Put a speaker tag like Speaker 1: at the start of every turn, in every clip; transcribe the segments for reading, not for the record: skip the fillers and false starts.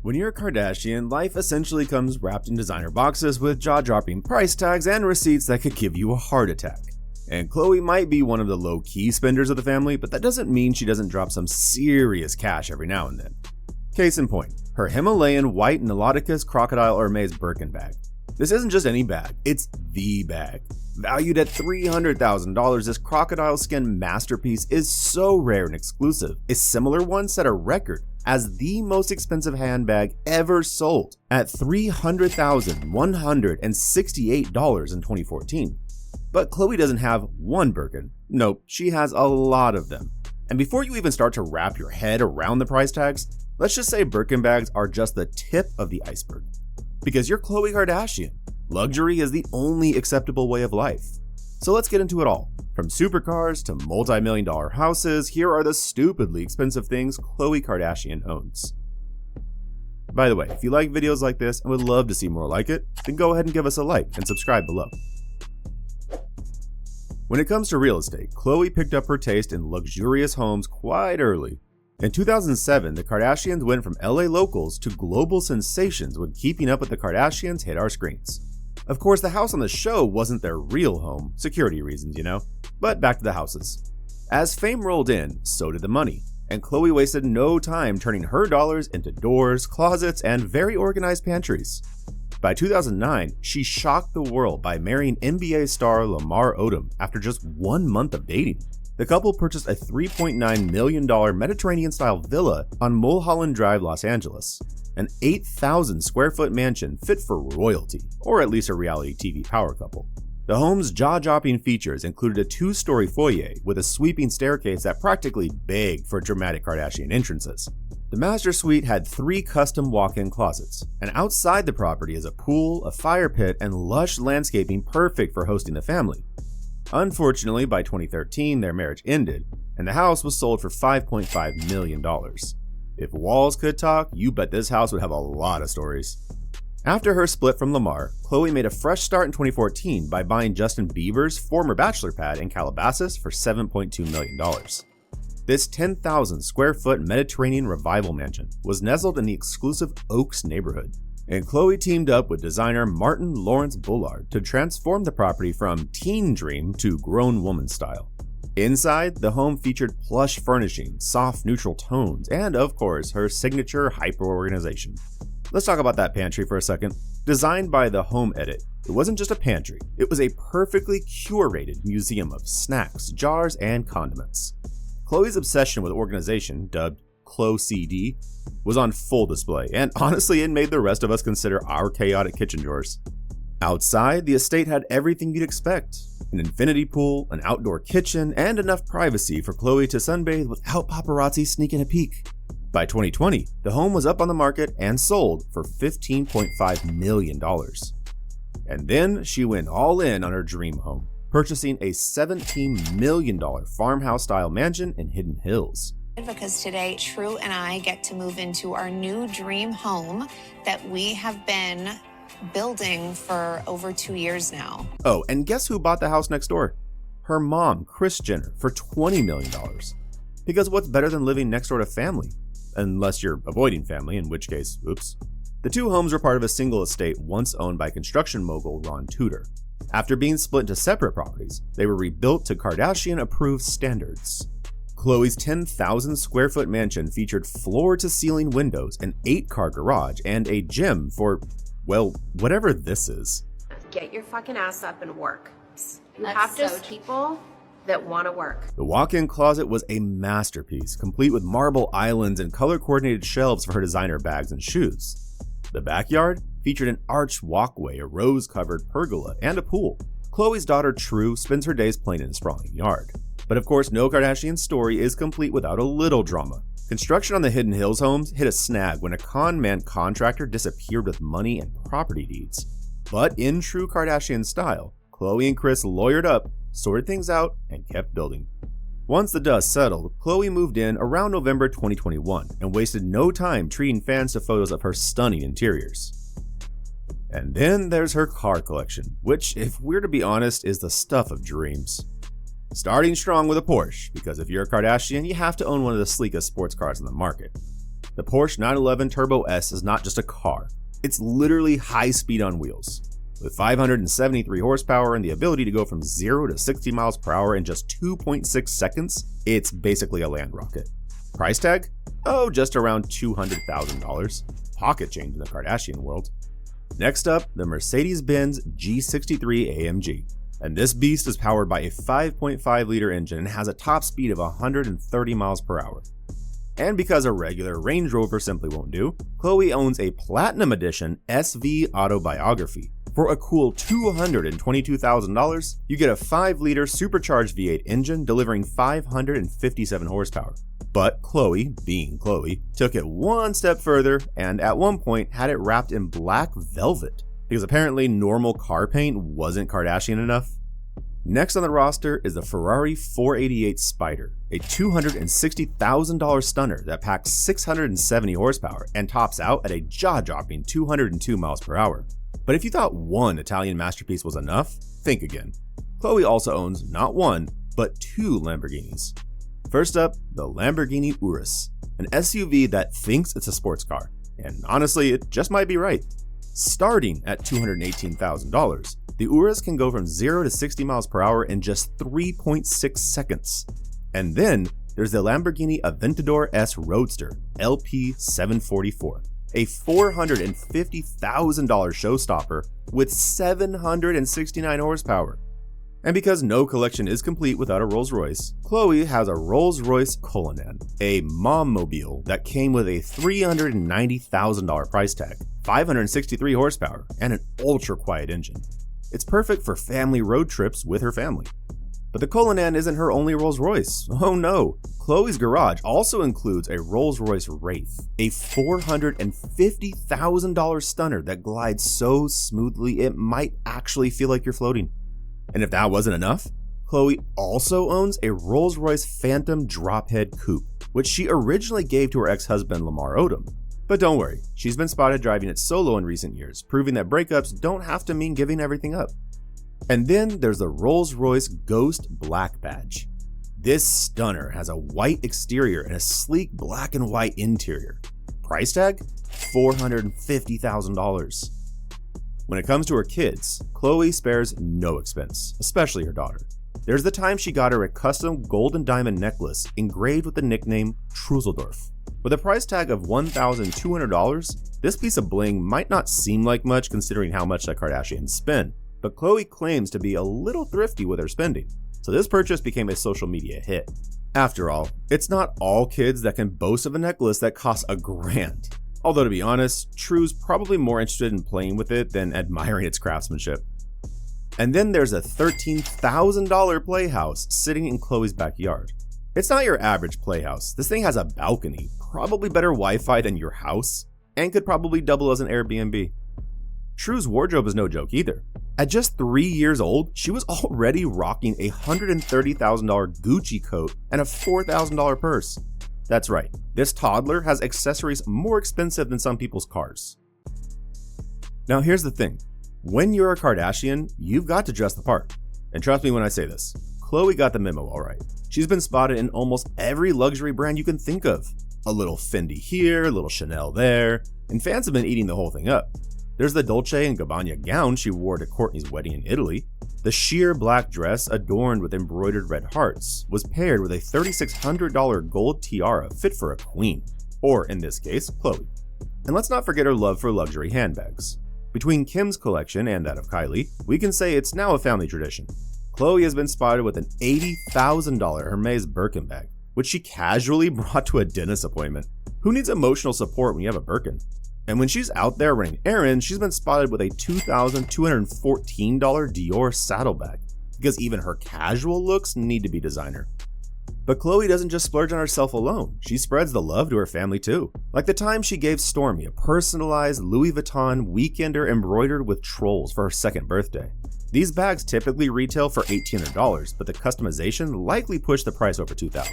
Speaker 1: When you're a Kardashian, life essentially comes wrapped in designer boxes with jaw-dropping price tags and receipts that could give you a heart attack. And Khloe might be one of the low-key spenders of the family, but that doesn't mean she doesn't drop some serious cash every now and then. Case in point, her Himalayan white Niloticus Crocodile Hermes Birkin bag. This isn't just any bag, it's the bag. Valued at $300,000, this crocodile skin masterpiece is so rare and exclusive. A similar one set a record as the most expensive handbag ever sold at $300,168 in 2014. But Khloe doesn't have one Birkin. Nope, she has a lot of them. And before you even start to wrap your head around the price tags, let's just say Birkin bags are just the tip of the iceberg. Because you're Khloe Kardashian. Luxury is the only acceptable way of life. So let's get into it all. From supercars to multi-million-dollar houses, here are the stupidly expensive things Khloe Kardashian owns. By the way, if you like videos like this and would love to see more like it, then go ahead and give us a like and subscribe below. When it comes to real estate, Khloe picked up her taste in luxurious homes quite early. In 2007, the Kardashians went from LA locals to global sensations when Keeping Up with the Kardashians hit our screens. Of course, the house on the show wasn't their real home, security reasons, you know. But back to the houses. As fame rolled in, so did the money, and Khloe wasted no time turning her dollars into doors, closets, and very organized pantries. By 2009, she shocked the world by marrying NBA star Lamar Odom after just 1 month of dating. The couple purchased a $3.9 million Mediterranean-style villa on Mulholland Drive, Los Angeles, an 8,000 square foot mansion fit for royalty, or at least a reality TV power couple. The home's jaw-dropping features included a 2-story foyer with a sweeping staircase that practically begged for dramatic Kardashian entrances. The master suite had 3 custom walk-in closets, and outside the property is a pool, a fire pit, and lush landscaping perfect for hosting the family. Unfortunately, by 2013, their marriage ended, and the house was sold for $5.5 million. If walls could talk, you bet this house would have a lot of stories. After her split from Lamar, Khloe made a fresh start in 2014 by buying Justin Bieber's former bachelor pad in Calabasas for $7.2 million. This 10,000 square foot Mediterranean revival mansion was nestled in the exclusive Oaks neighborhood, and Khloe teamed up with designer Martin Lawrence Bullard to transform the property from teen dream to grown woman style. Inside, the home featured plush furnishings, soft neutral tones, and of course, her signature hyper-organization. Let's talk about that pantry for a second. Designed by the Home Edit, it wasn't just a pantry, it was a perfectly curated museum of snacks, jars, and condiments. Khloe's obsession with organization, dubbed Khloe CD, was on full display, and honestly, it made the rest of us consider our chaotic kitchen drawers. Outside, the estate had everything you'd expect: an infinity pool, an outdoor kitchen, and enough privacy for Khloe to sunbathe without paparazzi sneaking a peek. By 2020, the home was up on the market and sold for $15.5 million. And then she went all in on her dream home, purchasing a $17 million farmhouse-style mansion in Hidden Hills.
Speaker 2: Because today, True and I get to move into our new dream home that we have been building for over 2 years now.
Speaker 1: Oh, and guess who bought the house next door? Her mom, Kris Jenner, for $20 million. Because what's better than living next door to family? Unless you're avoiding family, in which case, oops. The 2 homes were part of a single estate once owned by construction mogul Ron Tudor. After being split into separate properties, they were rebuilt to Kardashian-approved standards. Khloe's 10,000 square foot mansion featured floor-to-ceiling windows, an 8-car garage, and a gym for, well, whatever this is.
Speaker 3: Get your fucking ass up and work. You
Speaker 4: That's
Speaker 3: have
Speaker 4: so
Speaker 3: people that want to work.
Speaker 1: The walk-in closet was a masterpiece, complete with marble islands and color-coordinated shelves for her designer bags and shoes. The backyard featured an arched walkway, a rose-covered pergola, and a pool. Khloe's daughter True spends her days playing in a sprawling yard. But of course, no Kardashian story is complete without a little drama. Construction on the Hidden Hills homes hit a snag when a con man contractor disappeared with money and property deeds. But in true Kardashian style, Khloe and Kris lawyered up, sorted things out, and kept building. Once the dust settled, Khloe moved in around November 2021 and wasted no time treating fans to photos of her stunning interiors. And then there's her car collection, which, if we're to be honest, is the stuff of dreams. Starting strong with a Porsche, because if you're a Kardashian, you have to own one of the sleekest sports cars on the market. The Porsche 911 Turbo S is not just a car, it's literally high speed on wheels. With 573 horsepower and the ability to go from 0 to 60 miles per hour in just 2.6 seconds, it's basically a land rocket. Price tag? Oh, just around $200,000. Pocket change in the Kardashian world. Next up, the Mercedes-Benz G63 AMG. And this beast is powered by a 5.5-liter engine and has a top speed of 130 miles per hour. And because a regular Range Rover simply won't do, Khloe owns a Platinum Edition SV Autobiography. For a cool $222,000, you get a 5-liter supercharged V8 engine delivering 557 horsepower. But Khloe, being Khloe, took it one step further and at one point had it wrapped in black velvet, because apparently normal car paint wasn't Kardashian enough. Next on the roster is the Ferrari 488 Spider, a $260,000 stunner that packs 670 horsepower and tops out at a jaw-dropping 202 miles per hour. But if you thought one Italian masterpiece was enough, think again. Khloe also owns not one, but 2 Lamborghinis. First up, the Lamborghini Urus, an SUV that thinks it's a sports car, and honestly, it just might be right. Starting at $218,000, the Urus can go from 0 to 60 miles per hour in just 3.6 seconds. And then there's the Lamborghini Aventador S Roadster LP744, a $450,000 showstopper with 769 horsepower. And because no collection is complete without a Rolls-Royce, Khloe has a Rolls-Royce Cullinan, a mom-mobile that came with a $390,000 price tag, 563 horsepower, and an ultra-quiet engine. It's perfect for family road trips with her family. But the Cullinan isn't her only Rolls-Royce. Oh no, Khloe's garage also includes a Rolls-Royce Wraith, a $450,000 stunner that glides so smoothly it might actually feel like you're floating. And if that wasn't enough, Khloe also owns a Rolls-Royce Phantom Drophead Coupe, which she originally gave to her ex-husband Lamar Odom. But don't worry, she's been spotted driving it solo in recent years, proving that breakups don't have to mean giving everything up. And then there's the Rolls-Royce Ghost Black Badge. This stunner has a white exterior and a sleek black and white interior. Price tag? $450,000. When it comes to her kids, Khloe spares no expense, especially her daughter. There's the time she got her a custom gold and diamond necklace engraved with the nickname Truzzeldorf. With a price tag of $1,200, this piece of bling might not seem like much considering how much the Kardashians spend, but Khloe claims to be a little thrifty with her spending, so this purchase became a social media hit. After all, it's not all kids that can boast of a necklace that costs $1,000. Although to be honest, True's probably more interested in playing with it than admiring its craftsmanship. And then there's a $13,000 playhouse sitting in Khloe's backyard. It's not your average playhouse. This thing has a balcony, probably better Wi-Fi than your house, and could probably double as an Airbnb. True's wardrobe is no joke either. At just 3 years old, she was already rocking a $130,000 Gucci coat and a $4,000 purse. That's right, this toddler has accessories more expensive than some people's cars. Now here's the thing, when you're a Kardashian, you've got to dress the part. And trust me when I say this, Khloe got the memo alright. She's been spotted in almost every luxury brand you can think of. A little Fendi here, a little Chanel there, and fans have been eating the whole thing up. There's the Dolce & Gabbana gown she wore to Kourtney's wedding in Italy. The sheer black dress adorned with embroidered red hearts was paired with a $3,600 gold tiara fit for a queen, or in this case, Khloe. And let's not forget her love for luxury handbags. Between Kim's collection and that of Kylie, we can say it's now a family tradition. Khloe has been spotted with an $80,000 Hermes Birkin bag, which she casually brought to a dentist appointment. Who needs emotional support when you have a Birkin? And when she's out there running errands, she's been spotted with a $2,214 Dior saddlebag, because even her casual looks need to be designer. But Khloe doesn't just splurge on herself alone, she spreads the love to her family too. Like the time she gave Stormi a personalized Louis Vuitton weekender embroidered with trolls for her 2nd birthday. These bags typically retail for $1,800, but the customization likely pushed the price over $2,000.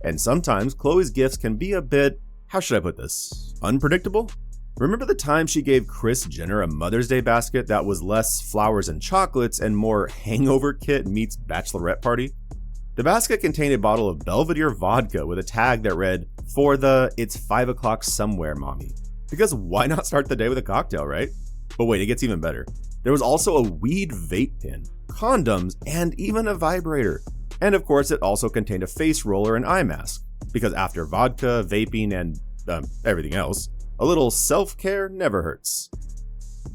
Speaker 1: And sometimes Khloe's gifts can be a bit, how should I put this, unpredictable? Remember the time she gave Kris Jenner a Mother's Day basket that was less flowers and chocolates and more hangover kit meets bachelorette party? The basket contained a bottle of Belvedere vodka with a tag that read for the "it's 5 o'clock somewhere, mommy." Because why not start the day with a cocktail, right? But wait, it gets even better. There was also a weed vape pen, condoms, and even a vibrator. And of course, it also contained a face roller and eye mask. Because after vodka, vaping, and everything else, a little self-care never hurts.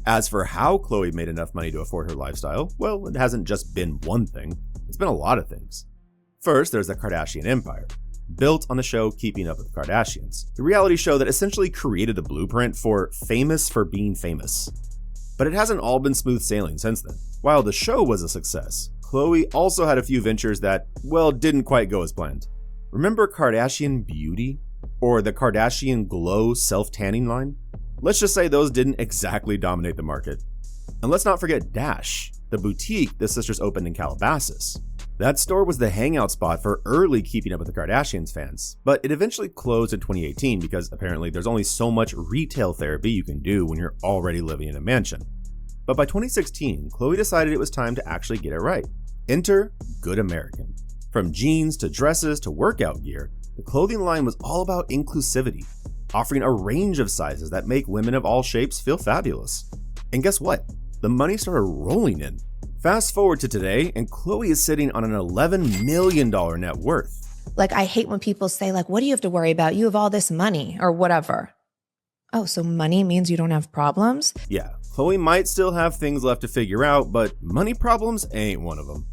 Speaker 1: As for how Khloe made enough money to afford her lifestyle, well, it hasn't just been one thing. It's been a lot of things. First, there's the Kardashian empire, built on the show Keeping Up with the Kardashians, the reality show that essentially created the blueprint for famous for being famous. But it hasn't all been smooth sailing since then. While the show was a success, Khloe also had a few ventures that, well, didn't quite go as planned. Remember Kardashian Beauty? Or the Kardashian Glow self-tanning line? Let's just say those didn't exactly dominate the market. And let's not forget Dash, the boutique the sisters opened in Calabasas. That store was the hangout spot for early Keeping Up with the Kardashians fans, but it eventually closed in 2018 because apparently there's only so much retail therapy you can do when you're already living in a mansion. But by 2016, Khloe decided it was time to actually get it right. Enter Good American. From jeans to dresses to workout gear, the clothing line was all about inclusivity, offering a range of sizes that make women of all shapes feel fabulous. And guess what? The money started rolling in. Fast forward to today, and Khloe is sitting on an $11 million net worth.
Speaker 4: Like, I hate when people say, like, what do you have to worry about? You have all this money or whatever. Oh, so money means you don't have problems?
Speaker 1: Yeah, Khloe might still have things left to figure out, but money problems ain't one of them.